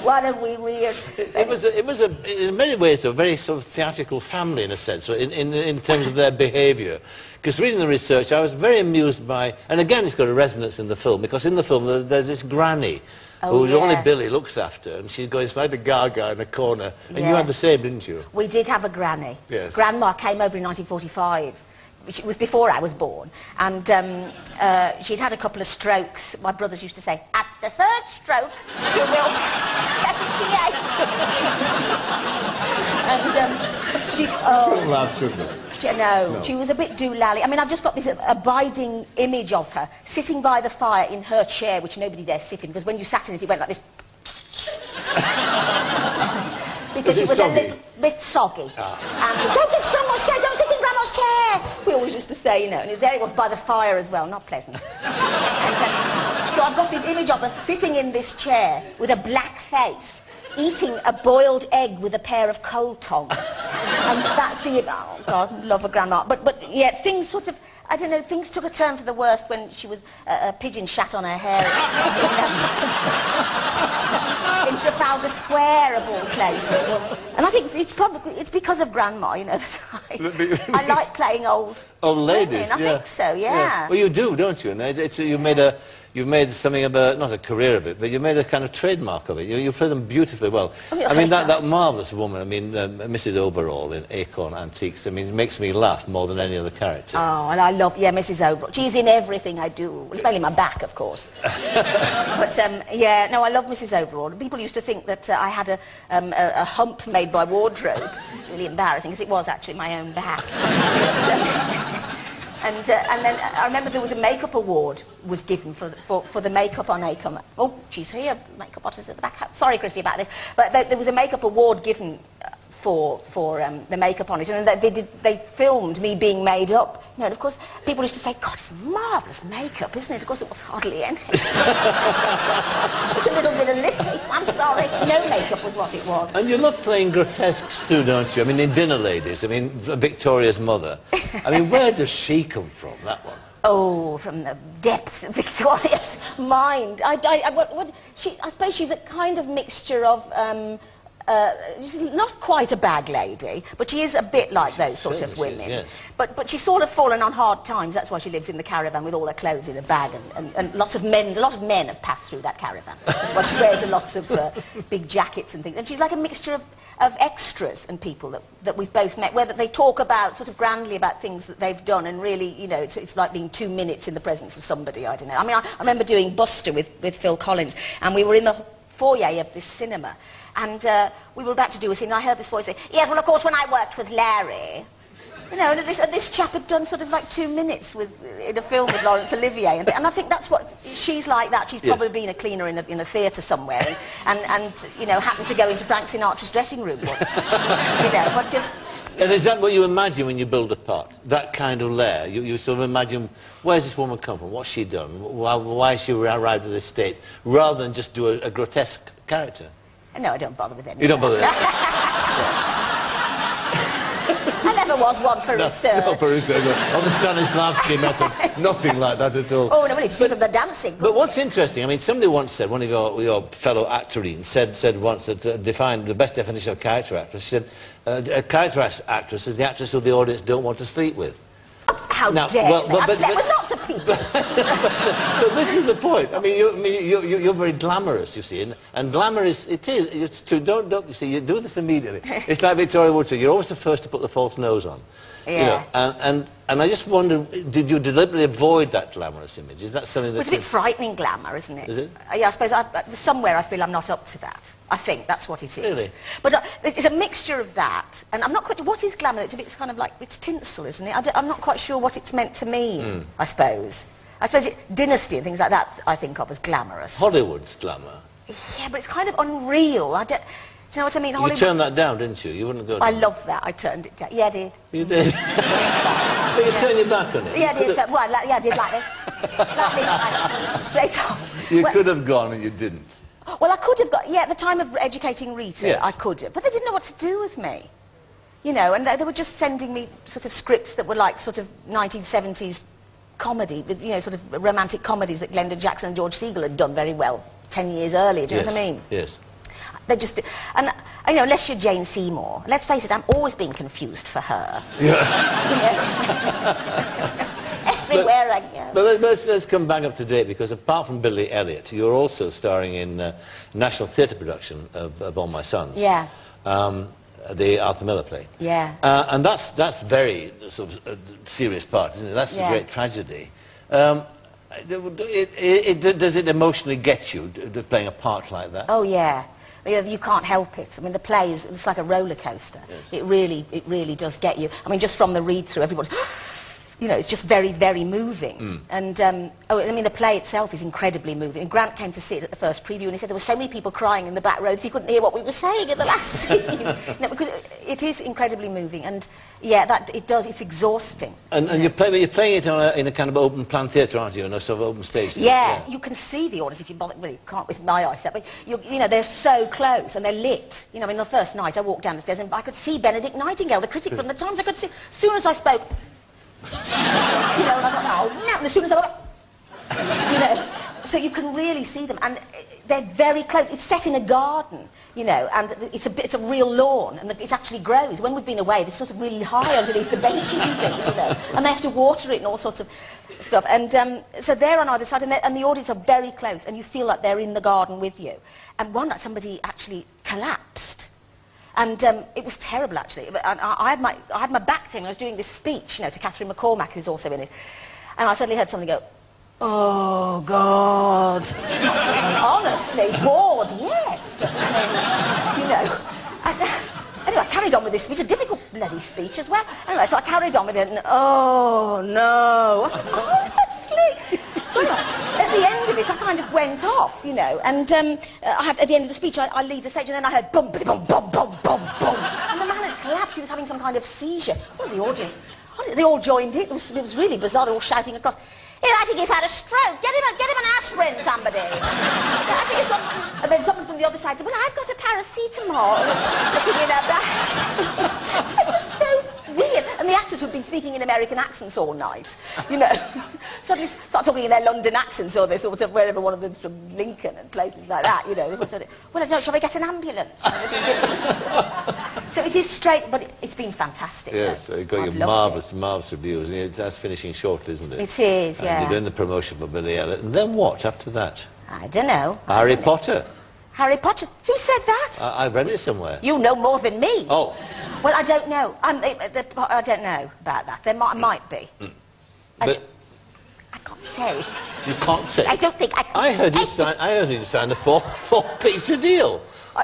What are we weird? It was in many ways a very sort of theatrical family in a sense, in terms of their behaviour. Because reading the research, I was very amused by, and again it's got a resonance in the film, because in the film there's this granny who only Billy looks after, and she's going slightly gaga in a corner, and you had the same, didn't you? We did have a granny. Yes. Grandma came over in 1945. Which was before I was born, and she'd had a couple of strokes. My brothers used to say, at the third stroke, she will be 78. And she... Shouldn't laugh, shouldn't it? No, she was a bit doolally. I mean, I've just got this abiding image of her sitting by the fire in her chair, which nobody dares sit in, because when you sat in it, it went like this. Because it was a little bit soggy. And don't sit in Grandma's chair, don't sit in Grandma's chair! We always used to say, you know, and there it was by the fire as well, not pleasant. And, so I've got this image of her sitting in this chair with a black face, eating a boiled egg with a pair of coal tongs. And that's the... Oh, God, love a grandma. But yeah, things sort of... I don't know, things took a turn for the worst when she was... a pigeon shat on her hair in Trafalgar Square, of all places. And I think it's because of Grandma, you know, that I like playing old ladies. Women. I think so, yeah. Well, you do, don't you? And you've made something of a, not a career of it, but you made a kind of trademark of it. You play them beautifully well. I mean, that marvellous woman, I mean, Mrs. Overall in Acorn Antiques, I mean, it makes me laugh more than any other character. Oh, and I love, Mrs. Overall. She's in everything I do. Well, it's mainly my back, of course. But, yeah, no, I love Mrs. Overall. People used to think that I had a hump made by wardrobe. It's really embarrassing, because it was actually my own back. And then I remember there was a makeup award was given for the makeup on Acorn. Oh, she's here, makeup artist at the back. Sorry, Chrissy, about this. But there was a makeup award given for the makeup on it, and they filmed me being made up. You know, and of course, people used to say, God, it's marvellous makeup, isn't it? Of course, it was hardly any. It's a little bit of lippy. I'm sorry. No makeup was what it was. And you love playing grotesques too, don't you? I mean, in Dinner Ladies, I mean, Victoria's mother. I mean, where does she come from, that one? Oh, from the depths of Victoria's mind. I suppose she's a kind of mixture of... she's not quite a bag lady, but she is a bit like those sort of women. Yes. But she's sort of fallen on hard times. That's why she lives in the caravan with all her clothes in a bag, and a lot of men have passed through that caravan. That's why she wears lots of big jackets and things. And she's like a mixture of extras and people that we've both met, where they talk about, sort of grandly about things that they've done, and really, you know, it's like being 2 minutes in the presence of somebody, I don't know. I mean, I remember doing Buster with Phil Collins, and we were in the foyer of this cinema, and we were about to do a scene, and I heard this voice say, yes, well, of course, when I worked with Larry. You know, and this chap had done sort of like 2 minutes in a film with Laurence Olivier, and I think that's what, she's like that. She's probably been a cleaner in a theatre somewhere, and you know, happened to go into Frank Sinatra's dressing room once. You know, but just... And is that what you imagine when you build a part? That kind of layer? You sort of imagine, where's this woman come from? What's she done? Why has she arrived at this state? Rather than just do a grotesque character? No, I don't bother with anything. You don't bother with that? I never was one for research. No, for research. On the Stanislavski method, nothing like that at all. Oh, no, really, just from the dancing. But what's interesting, I mean, somebody once said, one of your fellow actorines said once that defined the best definition of character actress. She said, a character actress is the actress who the audience don't want to sleep with. How dare you? I've slept with lots of people. But this is the point. I mean, you're very glamorous, you see, and glamour is, it's true, don't, you see, you do this immediately. It's like Victoria Wood said, you're always the first to put the false nose on. Yeah. You know, and I just wonder, did you deliberately avoid that glamorous image? Is that something that's... It's a bit frightening glamour, isn't it? Is it? Yeah, I suppose somewhere I feel I'm not up to that. I think that's what it is. Really? But it's a mixture of that, and I'm not quite... What is glamour? It's a bit kind of like... It's tinsel, isn't it? I'm not quite sure what it's meant to mean, I suppose. I suppose Dynasty and things like that I think of as glamorous. Hollywood's glamour. Yeah, but it's kind of unreal. Do you know what I mean? You turned that down, didn't you? You wouldn't go down. I love that. I turned it down. Yeah, I did. You did? So you turned your back on it? Yeah, I did. Well, yeah, I did like this. Like straight off. You could have gone and you didn't. Well, I could have got... Yeah, at the time of educating Rita, yes. I could have. But they didn't know what to do with me. You know, and they were just sending me sort of scripts that were like sort of 1970s comedy, you know, sort of romantic comedies that Glenda Jackson and George Segal had done very well 10 years earlier. Do you know what I mean? Yes. They just, and you know, unless you're Jane Seymour, let's face it, I'm always being confused for her. Yeah. You know? Everywhere I go. But let's come back up to date, because apart from Billy Elliot, you're also starring in a National Theatre production of All My Sons. Yeah. The Arthur Miller play. Yeah. And that's very sort of serious part, isn't it? That's a great tragedy. Does it emotionally get you, playing a part like that? Oh, yeah. You can't help it. I mean, the play is, it's like a roller coaster. Yes. It really does get you. I mean, just from the read-through, everybody, you know, it's just very, very moving. And, I mean, the play itself is incredibly moving. And Grant came to see it at the first preview, and he said there were so many people crying in the back rows, he couldn't hear what we were saying in the last scene. You know, because it is incredibly moving. And, yeah, it's exhausting. And you're playing it in a kind of open-plan theatre, aren't you? In a sort of open stage. Yeah, you can see the audience if you bother. Well, you can't with my eyesight, but, you know, they're so close, and they're lit. You know, I mean, the first night I walked down the stairs, and I could see Benedict Nightingale, the critic from the Times. I could see, as soon as I spoke, you know, and I thought, oh, no, and as soon as I went, you know, so you can really see them, and they're very close. It's set in a garden, you know, and it's a real lawn, and it actually grows. When we've been away, they're sort of really high underneath the benches and things, you know, and they have to water it and all sorts of stuff. And so they're on either side, and the audience are very close, and you feel like they're in the garden with you. And one night, somebody actually collapsed. And it was terrible, actually. I had my back to him, and I was doing this speech, you know, to Catherine McCormack, who's also in it. And I suddenly heard somebody go, oh, God. Honestly, bored, yes. But, you know. And, anyway, I carried on with this speech, a difficult bloody speech as well. Anyway, so I carried on with it, and oh, no. Honestly. So anyway, at the end of it, I kind of went off, you know, and at the end of the speech, I leave the stage, and then I heard bum, bum, bum, bum, bum, bum, and the man had collapsed. He was having some kind of seizure. Well, the audience, they all joined in. It was really bizarre. They were all shouting across. I think he's had a stroke. Get him an aspirin, somebody. I think he's got... And then someone from the other side said, well, I've got a paracetamol. Looking in her back. It was so weird. And the actors who'd been speaking in American accents all night, you know, suddenly start talking in their London accents, or they sort of, wherever one of them's from Lincoln and places like that, you know. They said, well, I don't, shall I get an ambulance? So it is straight, but it's been fantastic. Yes, so you've got your marvellous reviews, and that's finishing shortly, isn't it? It is, yeah. And you're doing the promotion for Billy Elliot, and then what after that? I don't know. Harry Potter. Harry Potter? Who said that? I read it somewhere. You know more than me. Oh. Well, I don't know. I don't know about that. There might be. But I can't say. You can't say? I don't think I can I heard you signed a four-piece deal. Who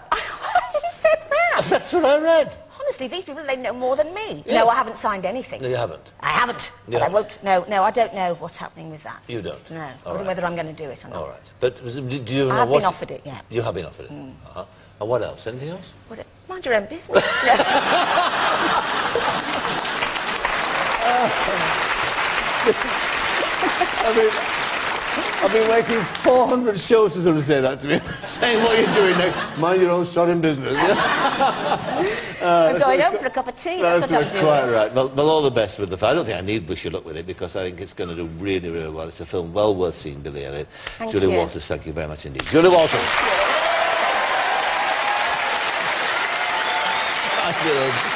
said that? That's what I read. Honestly, these people, they know more than me. Yes. No, I haven't signed anything. No, you haven't? I haven't. Yeah. But I won't. No, I don't know what's happening with that. You don't? No. All I don't know whether I'm going to do it or not. All right. But do you know I have been offered it, yeah. You have been offered it? And what else? Anything else? Mind your own business. I've been waiting 400 shows to sort of say that to me. Saying what you're doing next. Mind your own sodding business. I'm going home for a cup of tea. That's what I'm doing. Quite right. Well, all the best with the film. I don't think I need wish you luck with it, because I think it's going to do really, really well. It's a film well worth seeing, Billy Elliot. Julie Walters, thank you very much indeed. Julie Walters. Thank you.